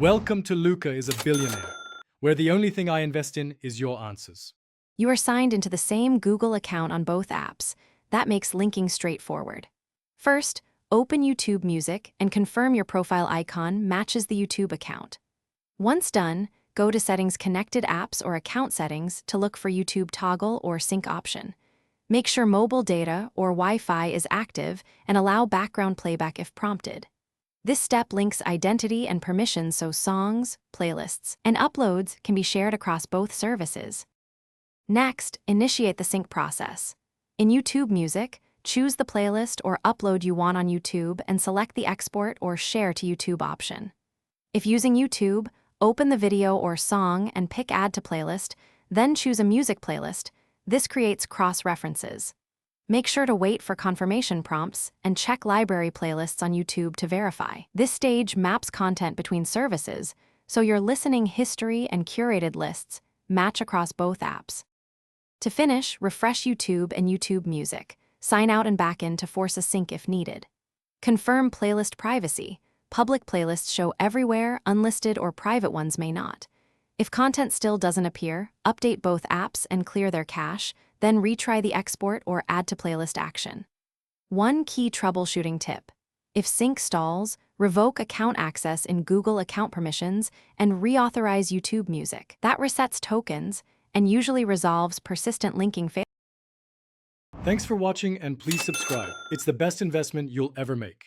Welcome to Luca is a billionaire, where the only thing I invest in is your answers. You are signed into the same Google account on both apps. That makes linking straightforward. First, open YouTube Music and confirm your profile icon matches the YouTube account. Once done, go to Settings Connected Apps or Account Settings to look for YouTube Toggle or Sync option. Make sure mobile data or Wi-Fi is active and allow background playback if prompted. This step links identity and permissions so songs, playlists, and uploads can be shared across both services. Next, initiate the sync process. In YouTube Music, choose the playlist or upload you want on YouTube and select the Export or Share to YouTube option. If using YouTube, open the video or song and pick Add to Playlist, then choose a music playlist. This creates cross-references. Make sure to wait for confirmation prompts and check library playlists on YouTube to verify. This stage maps content between services, so your listening history and curated lists match across both apps. To finish, refresh YouTube and YouTube Music. Sign out and back in to force a sync if needed. Confirm playlist privacy. Public playlists show everywhere, unlisted or private ones may not. If content still doesn't appear, update both apps and clear their cache, then retry the export or add to playlist action. One key troubleshooting tip. If sync stalls, revoke account access in Google Account Permissions and reauthorize YouTube Music. That resets tokens and usually resolves persistent linking failures. Thanks for watching and please subscribe. It's the best investment you'll ever make.